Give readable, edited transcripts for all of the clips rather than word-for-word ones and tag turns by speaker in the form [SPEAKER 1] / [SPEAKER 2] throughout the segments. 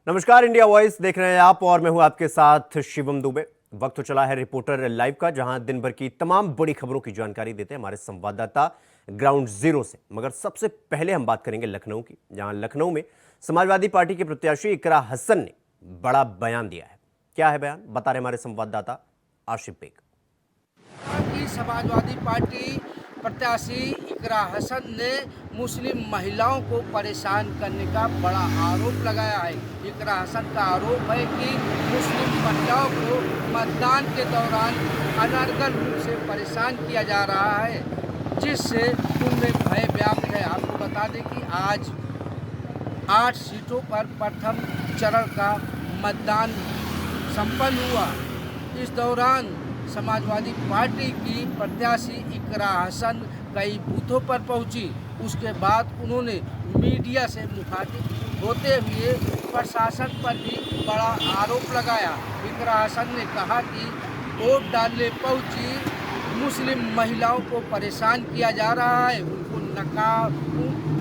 [SPEAKER 1] नमस्कार, India voice देख रहे हैं आप और मैं हूं आपके साथ शिवम दुबे। वक्त तो चला है रिपोर्टर लाइव का, जहां दिन भर की तमाम बड़ी खबरों की जानकारी देते हैं हमारे संवाददाता ग्राउंड जीरो से। मगर सबसे पहले हम बात करेंगे लखनऊ की, जहां लखनऊ में समाजवादी पार्टी के प्रत्याशी इकरा हसन ने बड़ा बयान दिया है। क्या है बयान, बता रहे हमारे संवाददाता आशिफ बेग।
[SPEAKER 2] समाजवादी पार्टी प्रत्याशी इकरा हसन ने मुस्लिम महिलाओं को परेशान करने का बड़ा आरोप लगाया है। इकरा हसन का आरोप है कि मुस्लिम महिलाओं को मतदान के दौरान अनर्गल रूप से परेशान किया जा रहा है, जिससे उनमें भय व्याप्त है। आपको बता दें कि आज 8 सीटों पर प्रथम चरण का मतदान संपन्न हुआ। इस दौरान समाजवादी पार्टी की प्रत्याशी इकरा हसन कई बूथों पर पहुंची। उसके बाद उन्होंने मीडिया से मुखातिब होते हुए प्रशासन पर भी बड़ा आरोप लगाया। इकरा हसन ने कहा कि वोट डालने पहुंची मुस्लिम महिलाओं को परेशान किया जा रहा है। उनको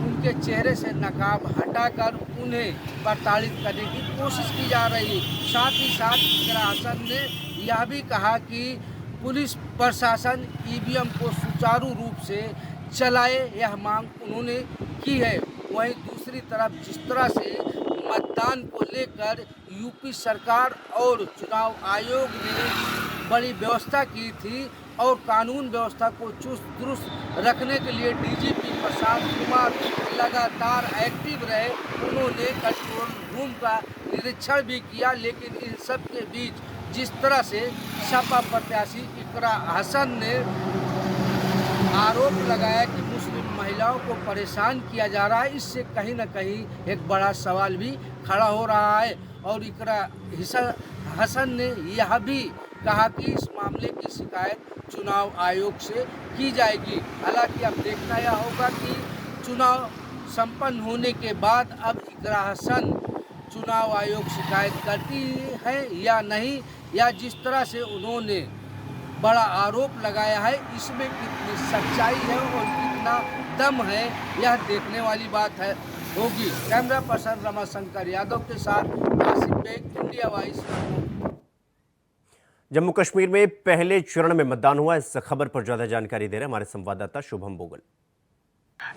[SPEAKER 2] उनके चेहरे से नकाब हटाकर उन्हें प्रताड़ित करने की कोशिश की जा रही है। साथ ही साथ इकरा हसन ने यह भी कहा कि पुलिस प्रशासन ईवीएम को सुचारू रूप से चलाए, यह मांग उन्होंने की है। वहीं दूसरी तरफ जिस तरह से मतदान को लेकर यूपी सरकार और चुनाव आयोग ने बड़ी व्यवस्था की थी और कानून व्यवस्था को चुस्त दुरुस्त रखने के लिए डीजीपी प्रशांत कुमार लगातार एक्टिव रहे। उन्होंने कंट्रोल रूम का निरीक्षण भी किया, लेकिन इन सब के बीच जिस तरह से सपा प्रत्याशी इकरा हसन ने आरोप लगाया कि मुस्लिम महिलाओं को परेशान किया जा रहा है, इससे कहीं न कहीं एक बड़ा सवाल भी खड़ा हो रहा है। और इकरा हसन ने यह भी कहा कि इस मामले की शिकायत चुनाव आयोग से की जाएगी। हालांकि अब देखना यह होगा कि चुनाव संपन्न होने के बाद अब इकरा हसन चुनाव आयोग शिकायत करती है या नहीं, या जिस तरह से उन्होंने बड़ा आरोप लगाया है इसमें कितनी सच्चाई है और कितना दम है, यह देखने वाली बात है होगी। कैमरा पर्सन रमाशंकर यादव के साथ आसिफ बेग, इंडिया वॉइस।
[SPEAKER 1] जम्मू कश्मीर में पहले चरण में मतदान हुआ, इस खबर पर ज्यादा जानकारी दे रहे हमारे संवाददाता शुभम बोगल।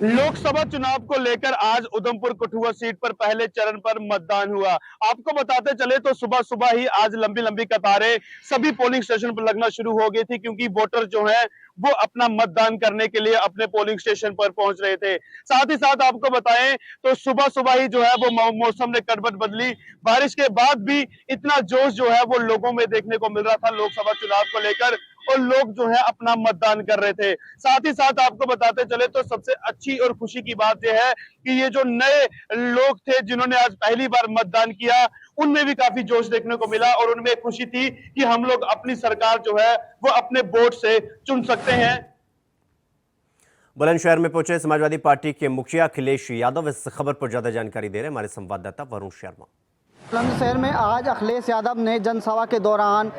[SPEAKER 3] लोकसभा चुनाव को लेकर आज उधमपुर कठुआ सीट पर पहले चरण पर मतदान हुआ। आपको बताते चले तो सुबह सुबह ही आज लंबी लंबी कतारें सभी पोलिंग स्टेशन पर लगना शुरू हो गई थी, क्योंकि वोटर जो है वो अपना मतदान करने के लिए अपने पोलिंग स्टेशन पर पहुंच रहे थे। साथ ही साथ आपको बताएं तो सुबह सुबह ही जो है वो मौसम ने करवट बदली। बारिश के बाद भी इतना जोश जो है वो लोगों में देखने को मिल रहा था लोकसभा चुनाव को लेकर, और लोग जो है अपना मतदान कर रहे थे। साथ ही साथ आपको बताते चले तो सबसे अच्छी और खुशी की बात यह है कि ये जो नए लोग थे जिन्होंने आज पहली बार मतदान किया, उनमें भी काफी जोश देखने को मिला और उनमें खुशी थी कि हम लोग अपनी सरकार जो है वो अपने वोट से चुन सकते हैं।
[SPEAKER 1] बुलंदशहर में पहुंचे समाजवादी पार्टी के मुखिया अखिलेश यादव, इस खबर पर ज्यादा जानकारी दे रहे हमारे संवाददाता वरुण शर्मा।
[SPEAKER 4] बुलंदशहर में आज अखिलेश यादव ने जनसभा के दौरान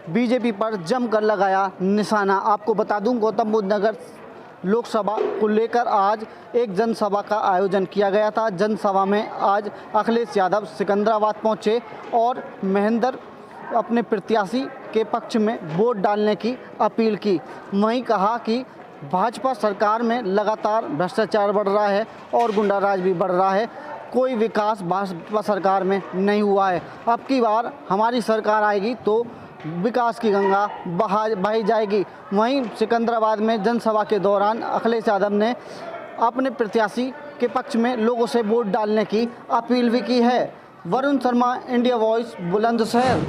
[SPEAKER 4] बीजेपी पर जमकर लगाया निशाना। आपको बता दूं, गौतम बुद्ध नगर लोकसभा को लेकर आज एक जनसभा का आयोजन किया गया था। जनसभा में आज अखिलेश यादव सिकंदराबाद पहुंचे और महेंद्र अपने प्रत्याशी के पक्ष में वोट डालने की अपील की। वहीं कहा कि भाजपा सरकार में लगातार भ्रष्टाचार बढ़ रहा है और गुंडाराज भी बढ़ रहा है, कोई विकास भाजपा सरकार में नहीं हुआ है। अब की बार हमारी सरकार आएगी तो विकास की गंगा बहाई जाएगी। वहीं सिकंदराबाद में जनसभा के दौरान अखिलेश यादव ने अपने प्रत्याशी के पक्ष में लोगों से वोट डालने की अपील भी की है। Varun Sharma, India voice, Bulandshahr.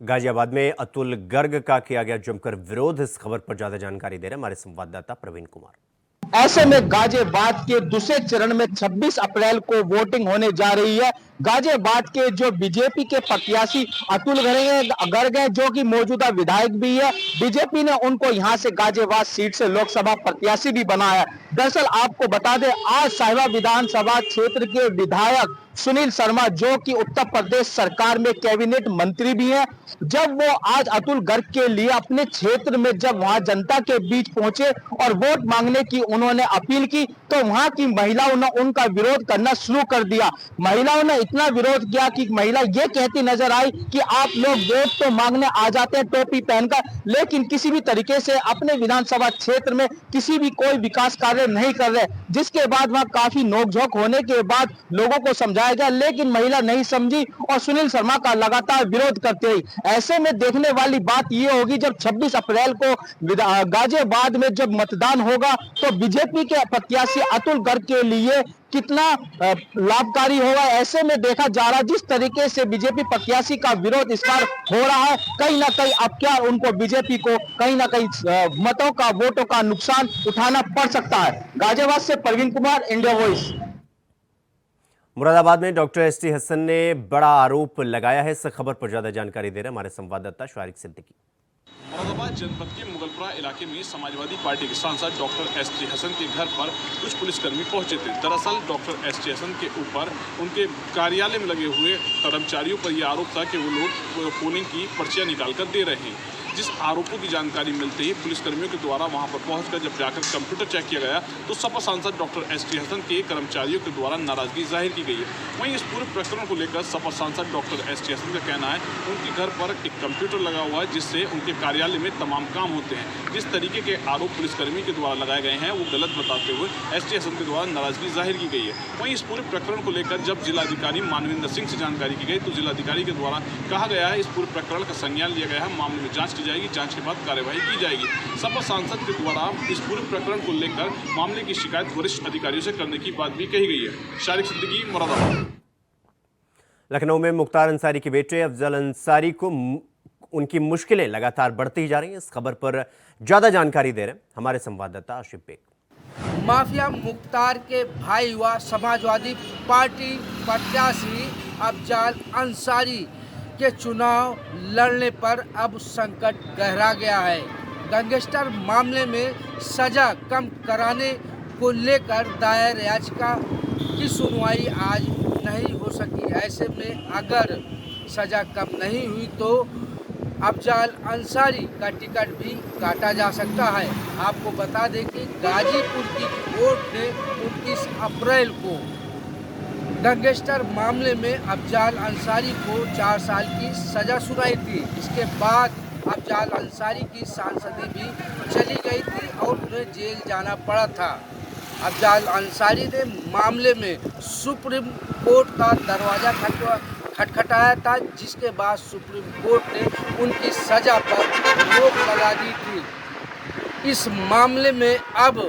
[SPEAKER 1] गाजियाबाद में अतुल गर्ग का किया गया जमकर विरोध, इस खबर पर ज्यादा जानकारी दे रहे हमारे संवाददाता प्रवीण कुमार।
[SPEAKER 5] ऐसे में गाजियाबाद के दूसरे चरण में 26 अप्रैल को वोटिंग होने जा रही है। गाजियाबाद के जो बीजेपी के प्रत्याशी अतुल गर्ग हैं, जो कि मौजूदा विधायक भी है, बीजेपी ने उनको यहां से गाजियाबाद सीट से लोकसभा प्रत्याशी भी बनाया। दरअसल आपको बता दें, आज साहिबा विधानसभा क्षेत्र के विधायक सुनील शर्मा, जो कि उत्तर प्रदेश सरकार में कैबिनेट मंत्री भी हैं, जब वो आज अतुल गर्ग के लिए अपने क्षेत्र में जब वहां जनता के बीच पहुंचे और वोट मांगने की उन्होंने अपील की, तो वहां की महिलाओं ने उनका विरोध करना शुरू कर दिया। महिलाओं ने इतना विरोध किया कि महिला ये कहती नजर आई कि आप लोग वोट तो मांगने आ जाते हैं टोपी पहनकर, लेकिन किसी भी तरीके से अपने विधानसभा क्षेत्र में किसी भी कोई विकास कार्य नहीं कर रहे, जिसके बाद वहां काफी नोकझोंक होने के बाद लोगों को समझाया गया, लेकिन महिला नहीं समझी और सुनील शर्मा का लगातार विरोध करते रही। ऐसे में देखने वाली बात ये होगी जब 26 अप्रैल को गाजियाबाद में जब मतदान होगा तो बीजेपी के प्रत्याशी अतुल गर्ग के लिए कितना लाभकारी होगा। ऐसे में देखा जा रहा है जिस तरीके से बीजेपी प्रत्याशी का विरोध इस बार हो रहा है, कहीं ना कहीं अब क्या उनको बीजेपी को कहीं ना कहीं मतों का वोटों का नुकसान उठाना पड़ सकता है। गाजियाबाद से परवीन कुमार, इंडिया वॉइस।
[SPEAKER 1] मुरादाबाद में डॉक्टर एसटी हसन ने बड़ा आरोप लगाया है। इस खबर पर ज्यादा जानकारी दे रहे हैं हमारे संवाददाता शारिक सिद्दीकी।
[SPEAKER 6] मुरादाबाद जनपद के मुगलपुरा इलाके में समाजवादी पार्टी के सांसद डॉक्टर एसटी हसन के घर पर कुछ पुलिसकर्मी पहुंचे थे। दरअसल डॉक्टर एसटी हसन के ऊपर उनके कार्यालय में लगे हुए कर्मचारियों पर यह आरोप था कि वो लोग पोलिंग की पर्चियां निकाल कर दे रहे हैं। जिस आरोपों की जानकारी मिलते ही पुलिसकर्मियों के द्वारा वहां पर पहुंचकर जब जाकर कंप्यूटर चेक किया गया तो सपा सांसद डॉक्टर एसटी हसन के कर्मचारियों के द्वारा नाराजगी जाहिर की गई है। वहीं इस पूरे प्रकरण को लेकर सपा सांसद डॉक्टर एसटी हसन का कहना है उनके घर पर एक कंप्यूटर लगा हुआ है जिससे उनके कार्यालय में तमाम काम होते हैं। जिस तरीके के आरोप पुलिसकर्मी के द्वारा लगाए गए हैं वो गलत बताते हुए एसटी हसन के द्वारा नाराजगी जाहिर की गई है। वहीं इस पूरे प्रकरण को लेकर जब जिलाधिकारी मानविंदर सिंह से जानकारी की गई तो जिलाधिकारी के द्वारा कहा गया है इस पूरे प्रकरण का संज्ञान लिया गया है, मामले में जांच की जाएगी, जांच के बाद कार्यवाही की जाएगी। सपा सांसद के द्वारा इस पूरे प्रकरण को लेकर मामले की शिकायत वरिष्ठ अधिकारियों से करने की बात भी कही गई है। शारिक सिद्दीकी, मुरादाबाद।
[SPEAKER 1] लखनऊ में मुख्तार अंसारी के बेटे अफजल अंसारी को उनकी मुश्किलें लगातार बढ़ती ही जा रही हैं। इस खबर पर ज्यादा जानकारी दे रहे हैं हमारे संवाददाता आशिफ बेग।
[SPEAKER 2] माफिया मुख्तार के भाई व समाजवादी पार्टी प्रत्याशी अफजल अंसारी के चुनाव लड़ने पर अब संकट गहरा गया है। गैंगस्टर मामले में सजा कम कराने को लेकर दायर याचिका की सुनवाई आज नहीं हो सकी। ऐसे में अगर सजा कम नहीं हुई तो अफजल अंसारी का टिकट भी काटा जा सकता है। आपको बता दें कि गाजीपुर की कोर्ट ने 29 अप्रैल को गैंगस्टर मामले में अफजल अंसारी को 4 साल की सजा सुनाई थी। इसके बाद अफजल अंसारी की सांसदी भी चली गई थी और उन्हें जेल जाना पड़ा था। अफजल अंसारी ने मामले में सुप्रीम कोर्ट का दरवाजा खटखटाया था, जिसके बाद सुप्रीम कोर्ट ने उनकी सजा पर रोक लगा दी थी। इस मामले में अब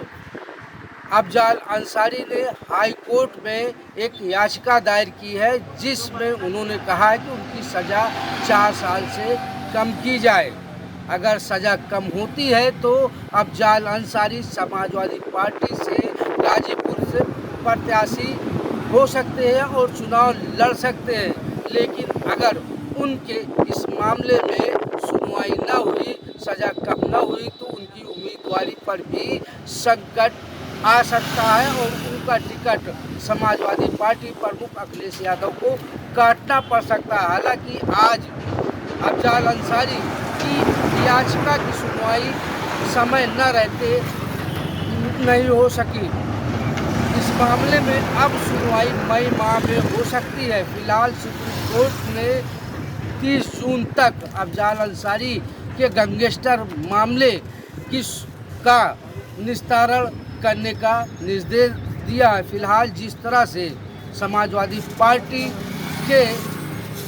[SPEAKER 2] अफजल अंसारी ने हाई कोर्ट में एक याचिका दायर की है जिसमें उन्होंने कहा है कि उनकी सज़ा 4 साल से कम की जाए। अगर सज़ा कम होती है तो अफजल अंसारी समाजवादी पार्टी से गाजीपुर से प्रत्याशी हो सकते हैं और चुनाव लड़ सकते हैं। लेकिन अगर उनके इस मामले में सुनवाई न हुई, सज़ा कम न हुई तो उनकी उम्मीदवारी पर भी संकट आ सकता है और उनका टिकट समाजवादी पार्टी प्रमुख अखिलेश यादव को काटना पड़ सकता है। हालांकि आज अफजल अंसारी की याचिका की सुनवाई समय न रहते नहीं हो सकी। इस मामले में अब सुनवाई मई माह में हो सकती है। फिलहाल सुप्रीम कोर्ट ने 30 जून तक अफजल अंसारी के गैंगस्टर मामले का निस्तारण करने का निर्देश दिया है। फिलहाल जिस तरह से समाजवादी पार्टी के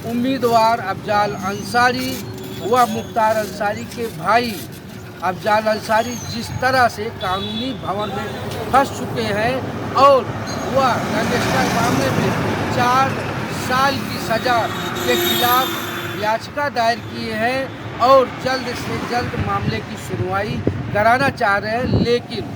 [SPEAKER 2] उम्मीदवार अफजल अंसारी व मुख्तार अंसारी के भाई अफजल अंसारी जिस तरह से कानूनी भवन में फंस चुके हैं और वह गैंगस्टर मामले में 4 साल की सज़ा के खिलाफ याचिका दायर किए हैं और जल्द से जल्द मामले की सुनवाई कराना चाह रहे हैं, लेकिन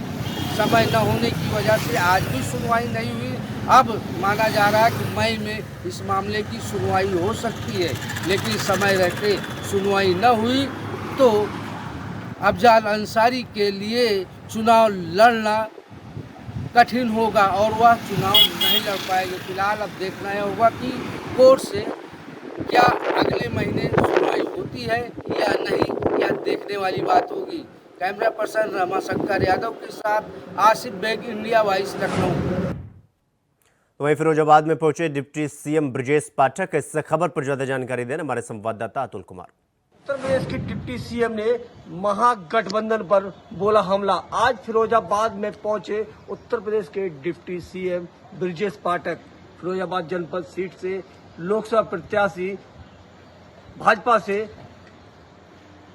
[SPEAKER 2] समय न होने की वजह से आज भी सुनवाई नहीं हुई। अब माना जा रहा है कि मई में इस मामले की सुनवाई हो सकती है, लेकिन समय रहते सुनवाई न हुई तो अफजल अंसारी के लिए चुनाव लड़ना कठिन होगा और वह चुनाव नहीं लड़ पाएंगे। फिलहाल अब देखना यह होगा कि कोर्ट से क्या अगले महीने सुनवाई होती है या नहीं, यह देखने वाली बात होगी। कैमरा पर्सन रमाशंकर यादव के साथ आसिफ बेग, इंडिया वॉइस, लखनऊ।
[SPEAKER 1] तो वहीं फिरोजाबाद में पहुंचे डिप्टी सीएम ब्रजेश पाठक। इस खबर पर ज्यादा जानकारी देना हमारे संवाददाता अतुल कुमार।
[SPEAKER 7] उत्तर प्रदेश के डिप्टी सीएम ने महागठबंधन पर बोला हमला। आज फिरोजाबाद में पहुंचे उत्तर प्रदेश के डिप्टी सीएम ब्रजेश पाठक। फिरोजाबाद जनपद सीट से लोकसभा प्रत्याशी भाजपा से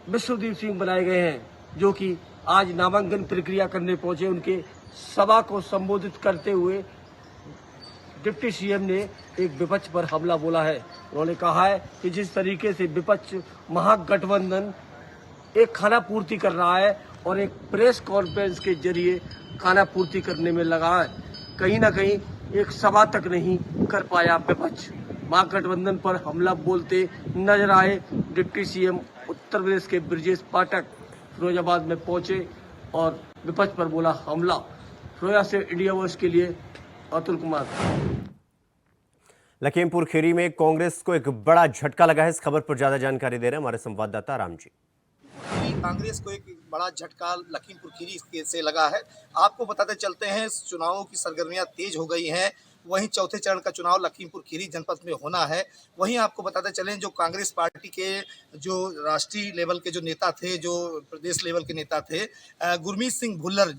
[SPEAKER 7] विश्वदीप सिंह बनाए गए हैं, जो कि आज नामांकन प्रक्रिया करने पहुंचे। उनके सभा को संबोधित करते हुए डिप्टी सीएम ने एक विपक्ष पर हमला बोला है। उन्होंने कहा है कि जिस तरीके से विपक्ष महागठबंधन एक खाना पूर्ति कर रहा है और एक प्रेस कॉन्फ्रेंस के जरिए खाना पूर्ति करने में लगा है, कहीं ना कहीं एक सभा तक नहीं कर पाया विपक्ष। महागठबंधन पर हमला बोलते नजर आए डिप्टी सीएम उत्तर प्रदेश के ब्रजेश पाठक। फिरोजाबाद में पहुंचे और विपक्ष पर बोला हमला। फिरोजा से इंडिया वॉइस के लिए अतुल कुमार।
[SPEAKER 1] लखीमपुर खीरी में कांग्रेस को एक बड़ा झटका लगा है। इस खबर पर ज्यादा जानकारी दे रहे हैं हमारे संवाददाता राम जी।
[SPEAKER 8] कांग्रेस को एक बड़ा झटका लखीमपुर खीरी से लगा है। आपको बताते चलते हैं, चुनावों की सरगर्मियां तेज हो गई हैं। वहीं चौथे चरण का चुनाव लखीमपुर खीरी जनपद में होना है। वहीं आपको बताते चलें, जो कांग्रेस पार्टी के जो राष्ट्रीय लेवल के जो नेता थे, जो प्रदेश लेवल के नेता थे, गुरमीत सिंह भुल्लर,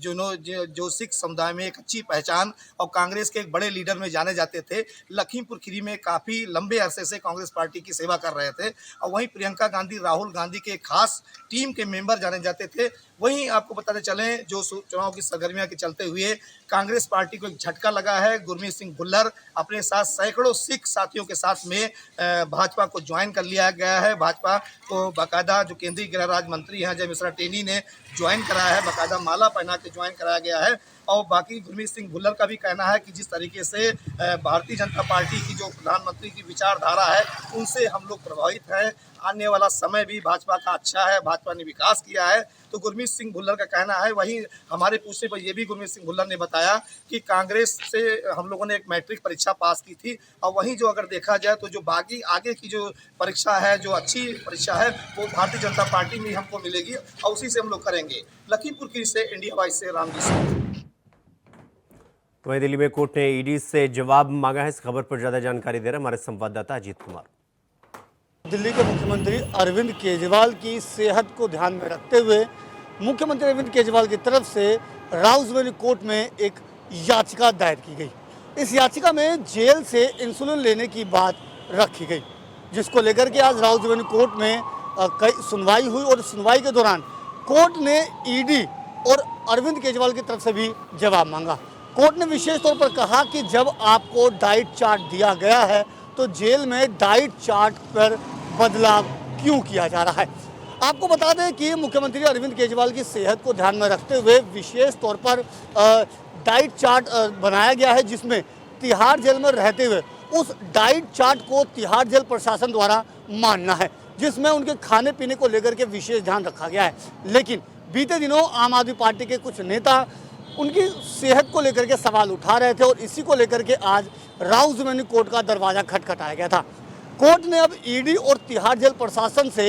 [SPEAKER 8] जो सिख समुदाय में एक अच्छी पहचान और कांग्रेस के एक बड़े लीडर में जाने जाते थे, लखीमपुर खीरी में काफ़ी लंबे अरसे से कांग्रेस पार्टी की सेवा कर रहे थे। और वहीं प्रियंका गांधी, राहुल गांधी के खास टीम के मेंबर जाने जाते थे। वहीं आपको बताते चलें, जो चुनाव की सरगर्मियां के चलते हुए कांग्रेस पार्टी को एक झटका लगा है। गुरमीत सिंह भुल्लर अपने साथ सैकड़ों सिख साथियों के साथ में भाजपा को ज्वाइन कर लिया गया है। भाजपा को बाकायदा जो केंद्रीय गृह राज्य मंत्री हैं अजय मिश्रा टेनी ने ज्वाइन कराया है, बाकायदा माला पहना के ज्वाइन कराया गया है। और बाकी गुरमीत सिंह भुल्लर का भी कहना है कि जिस तरीके से भारतीय जनता पार्टी की जो प्रधानमंत्री की विचारधारा है, उनसे हम लोग प्रभावित हैं। आने वाला समय भी भाजपा का अच्छा है, भाजपा ने विकास किया है, तो गुरमीत सिंह भुल्लर का कहना है। वहीं हमारे पूछने पर यह भी गुरमीत सिंह भुल्लर ने बताया कि कांग्रेस से हम लोगों ने एक मैट्रिक परीक्षा पास की थी, और वहीं जो अगर देखा जाए तो जो बाकी आगे की जो परीक्षा है, जो अच्छी परीक्षा है, वो भारतीय जनता पार्टी में हमको मिलेगी और उसी से हम लोग करेंगे। लखीमपुर खीरी से इंडिया वॉइस से रामजी सिंह।
[SPEAKER 1] वहीं दिल्ली में कोर्ट ने ईडी से जवाब मांगा है। इस खबर पर ज्यादा जानकारी दे रहे हैं हमारे संवाददाता अजीत कुमार।
[SPEAKER 4] दिल्ली के मुख्यमंत्री अरविंद केजरीवाल की सेहत को ध्यान में रखते हुए मुख्यमंत्री अरविंद केजरीवाल की तरफ से राउज़वेली कोर्ट में एक याचिका दायर की गई। इस याचिका में जेल से इंसुलिन लेने की बात रखी गई, जिसको लेकर के आज राउज़वेली कोर्ट में कई सुनवाई हुई। और सुनवाई के दौरान कोर्ट ने ईडी और अरविंद केजरीवाल की तरफ से भी जवाब मांगा। कोर्ट ने विशेष तौर पर कहा कि जब आपको डाइट चार्ट दिया गया है तो जेल में डाइट चार्ट पर बदलाव क्यों किया जा रहा है। आपको बता दें कि मुख्यमंत्री अरविंद केजरीवाल की सेहत को ध्यान में रखते हुए विशेष तौर पर डाइट चार्ट बनाया गया है, जिसमें तिहाड़ जेल में रहते हुए उस डाइट चार्ट को तिहाड़ जेल प्रशासन द्वारा मानना है, जिसमें उनके खाने पीने को लेकर के विशेष ध्यान रखा गया है। लेकिन बीते दिनों आम आदमी पार्टी के कुछ नेता उनकी सेहत को लेकर के सवाल उठा रहे थे और इसी को लेकर के आज राउज़वेली कोर्ट का दरवाजा खटखटाया गया था। कोर्ट ने अब ईडी और तिहाड़ जेल प्रशासन से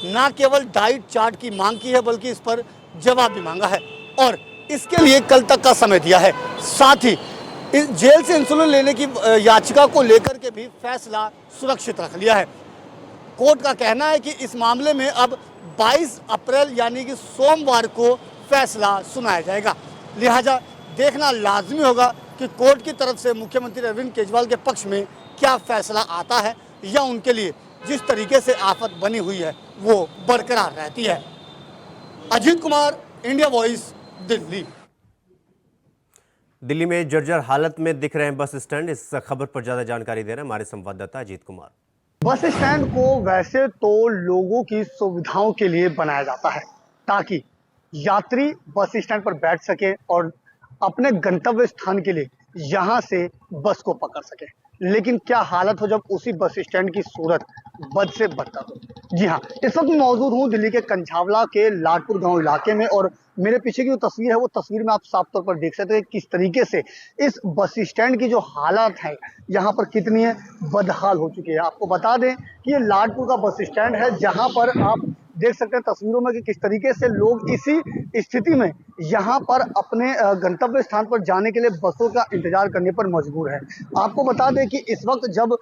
[SPEAKER 4] न केवल डाइट चार्ट की मांग की है, बल्कि इस पर जवाब भी मांगा है और इसके लिए कल तक का समय दिया है। साथ ही इस जेल से इंसुलिन लेने की याचिका को लेकर के भी फैसला सुरक्षित रख लिया है। कोर्ट का कहना है कि इस मामले में अब 22 अप्रैल यानी कि सोमवार को फैसला सुनाया जाएगा। लिहाजा देखना लाजमी होगा कि कोर्ट की तरफ से मुख्यमंत्री अरविंद केजरीवाल के पक्ष में क्या फैसला आता है, या उनके लिए जिस तरीके से आफत बनी हुई है वो बरकरार रहती है। Ajit Kumar, India voice, Delhi.
[SPEAKER 1] दिल्ली में जर्जर हालत में दिख रहे हैं बस स्टैंड। इस खबर पर ज्यादा जानकारी दे रहे हैं हमारे संवाददाता अजीत कुमार।
[SPEAKER 4] बस स्टैंड को वैसे तो लोगों की सुविधाओं के लिए बनाया जाता है ताकि यात्री बस स्टैंड पर बैठ सके और अपने गंतव्य स्थान के लिए यहां से बस को पकड़ सके। लेकिन क्या हालत हो जब उसी बस स्टैंड की सूरत बद से बदतर हो। जी हाँ, इस वक्त मौजूद हूँ दिल्ली के कंझावला के लाडपुर गांव इलाके में और मेरे पीछे की जो तस्वीर है वो तस्वीर में आप साफ तौर पर देख सकते हैं किस तरीके से इस बस स्टैंड की जो हालात है यहाँ पर कितनी है बदहाल हो चुकी है। आपको बता दें कि ये लाडपुर का बस स्टैंड है, जहाँ पर आप देख सकते हैं तस्वीरों में कि किस तरीके से लोग इसी स्थिति में यहाँ पर अपने गंतव्य स्थान पर जाने के लिए बसों का इंतजार करने पर मजबूर है। आपको बता दें कि इस वक्त जब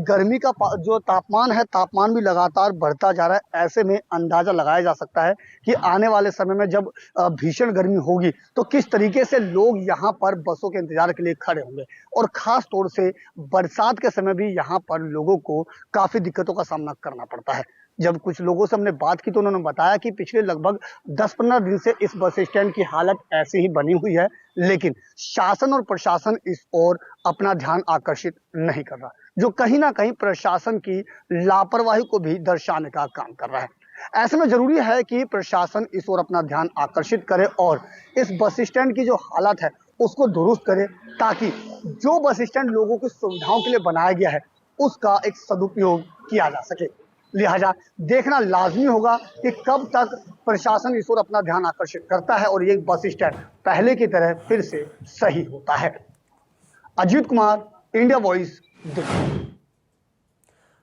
[SPEAKER 4] गर्मी का जो तापमान है, तापमान भी लगातार बढ़ता जा रहा है। ऐसे में अंदाजा लगाया जा सकता है कि आने वाले समय में जब भीषण गर्मी होगी तो किस तरीके से लोग यहाँ पर बसों के इंतजार के लिए खड़े होंगे। और खास तौर से बरसात के समय भी यहाँ पर लोगों को काफी दिक्कतों का सामना करना पड़ता है। जब कुछ लोगों से हमने बात की तो उन्होंने बताया कि पिछले लगभग 10-15 दिन से इस बस स्टैंड की हालत ऐसी ही बनी हुई है, लेकिन शासन और प्रशासन इस ओर अपना ध्यान आकर्षित नहीं कर रहा, जो कहीं ना कहीं प्रशासन की लापरवाही को भी दर्शाने का काम कर रहा है। ऐसे में जरूरी है कि प्रशासन इस ओर अपना ध्यान आकर्षित करे और इस बस स्टैंड की जो हालत है उसको दुरुस्त करे, ताकि जो बस स्टैंड लोगों की सुविधाओं के लिए बनाया गया है उसका एक सदुपयोग किया जा सके। लिहाजा देखना लाजमी होगा कि कब तक प्रशासन इस ओर अपना ध्यान आकर्षित करता है और ये बस स्टैंड पहले की तरह फिर से सही होता है। Ajit Kumar, India voice, Delhi.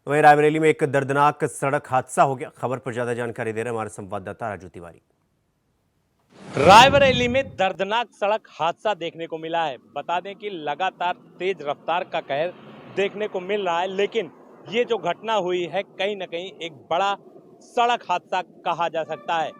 [SPEAKER 1] वहीं रायबरेली में एक दर्दनाक सड़क हादसा हो गया। खबर पर ज्यादा जानकारी दे रहे हमारे संवाददाता राजू तिवारी।
[SPEAKER 9] रायबरेली में दर्दनाक सड़क हादसा देखने को मिला है। बता दें कि लगातार तेज रफ्तार का कहर देखने को मिल रहा है, लेकिन ये जो घटना हुई है कहीं न कहीं एक बड़ा सड़क हादसा कहा जा सकता है।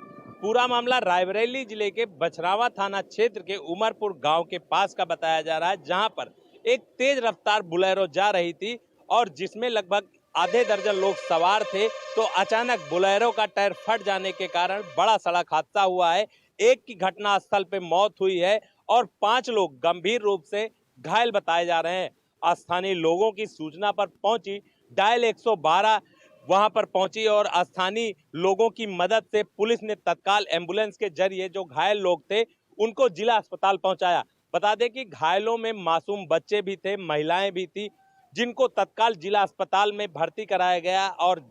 [SPEAKER 9] पूरा मामला रायबरेली जिले के बछरावा थाना क्षेत्र के उमरपुर गांव के पास का बताया जा रहा है, जहां पर एक तेज रफ्तार बुलेरो जा रही थी और जिसमें लगभग आधे दर्जन लोग सवार थे, तो अचानक बुलेरो का टायर फट जाने के कारण बड़ा सड़क हादसा हुआ है। एक की घटना स्थल पे मौत हुई है और 5 लोग गंभीर रूप से घायल बताए जा रहे हैं। स्थानीय लोगों की सूचना पर पहुंची डायल 112 वहां पर पहुंची और स्थानीय लोगों की मदद से पुलिस ने तत्काल एम्बुलेंस के जरिए जो घायल लोग थे उनको जिला अस्पताल पहुंचाया। बता दें कि घायलों में मासूम बच्चे भी थे, महिलाएं भी थी, जिनको तत्काल जिला अस्पताल में भर्ती कराया गया और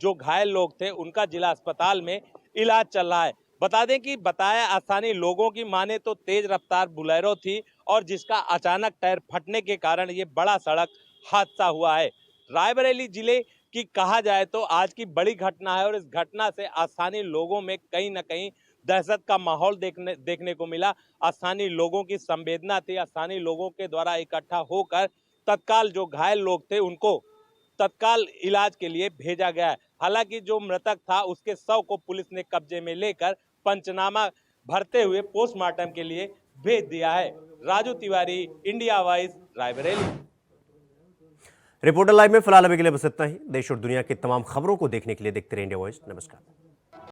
[SPEAKER 9] जो घायल लोग थे उनका जिला अस्पताल में इलाज चल रहा है। बता दें कि बताया स्थानीय लोगों की माने तो तेज रफ्तार बुलेरो थी और जिसका अचानक टायर फटने के कारण ये बड़ा सड़क हादसा हुआ है। रायबरेली जिले की कहा जाए तो आज की बड़ी घटना है और इस घटना से स्थानीय लोगों में कहीं न कहीं दहशत का माहौल देखने को मिला। स्थानीय लोगों की संवेदना थी, स्थानीय लोगों के द्वारा इकट्ठा होकर तत्काल जो घायल लोग थे उनको तत्काल इलाज के लिए भेजा गया है। हालांकि जो मृतक था उसके शव को पुलिस ने कब्जे में लेकर पंचनामा भरते हुए पोस्टमार्टम के लिए भेज दिया है। Raju Tiwari, India voice, Raebareli.
[SPEAKER 1] Reporter live में फिलहाल अभी के लिए बस इतना ही। देश और दुनिया की तमाम खबरों को देखने के लिए देखते रहिए इंडिया वॉइस। नमस्कार।